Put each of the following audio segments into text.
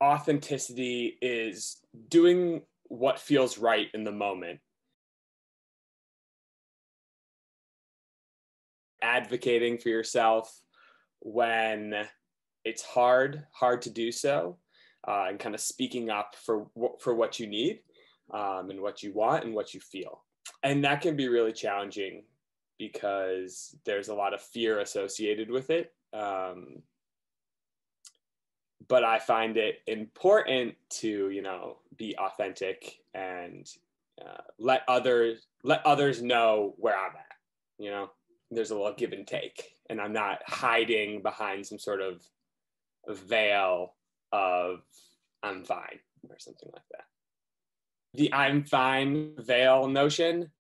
authenticity is doing what feels right in the moment, advocating for yourself when it's hard to do so, and kind of speaking up for what you need, and what you want and what you feel. And that can be really challenging because there's a lot of fear associated with it. But I find it important to, be authentic and let others know where I'm at. There's a little give and take, and I'm not hiding behind some sort of veil of I'm fine or something like that. The I'm fine veil notion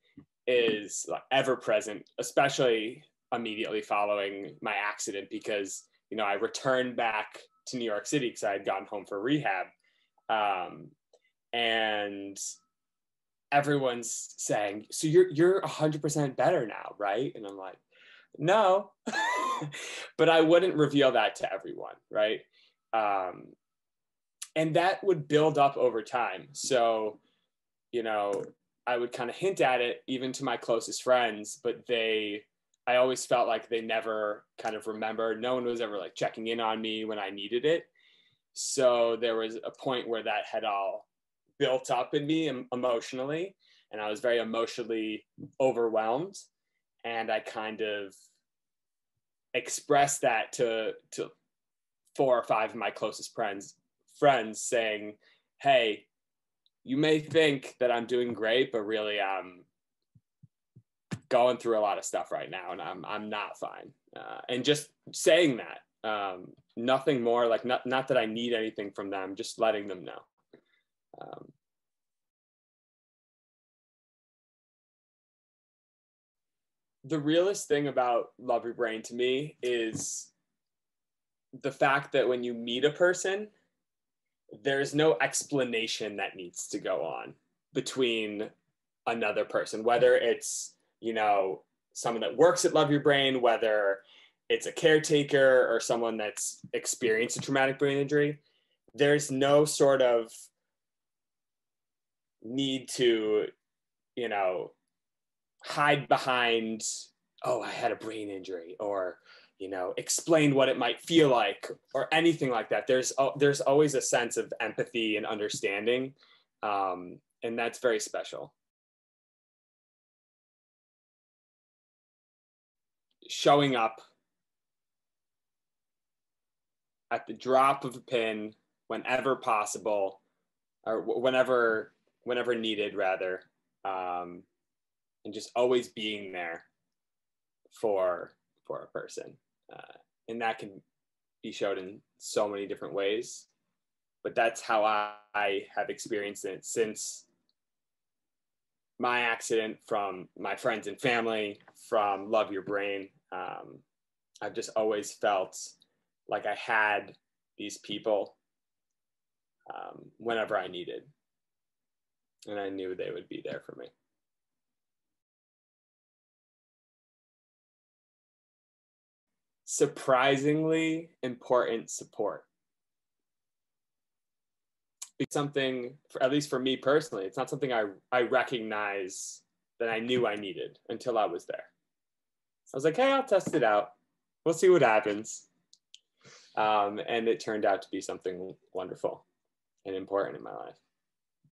is ever present, especially immediately following my accident, because I returned back to New York City because I had gotten home for rehab, and everyone's saying, "So you're 100% better now, right?" And I'm like, "No," but I wouldn't reveal that to everyone, right? And that would build up over time. So, I would kind of hint at it even to my closest friends, but I always felt like they never kind of remembered. No one was ever checking in on me when I needed it. So there was a point where that had all built up in me emotionally, and I was very emotionally overwhelmed. And I kind of expressed that to 4 or 5 of my closest friends saying, "Hey, you may think that I'm doing great, but really I'm going through a lot of stuff right now, and I'm not fine." And just saying that, nothing more, not that I need anything from them, just letting them know. The realest thing about Love Your Brain to me is the fact that when you meet a person, there's no explanation that needs to go on between another person, whether it's, someone that works at Love Your Brain, whether it's a caretaker or someone that's experienced a traumatic brain injury. There's no sort of need to, hide behind, "Oh, I had a brain injury," or, explain what it might feel like, or anything like that. There's always a sense of empathy and understanding, and that's very special. Showing up at the drop of a pin whenever possible, or whenever needed, rather, and just always being there for a person, and that can be showed in so many different ways. But that's how I have experienced it since my accident, from my friends and family, from Love Your Brain. I've just always felt like I had these people whenever I needed, and I knew they would be there for me. Surprisingly important support. It's something, at least for me personally, it's not something I recognize that I knew I needed until I was there. I was like, "Hey, I'll test it out. We'll see what happens." And it turned out to be something wonderful and important in my life.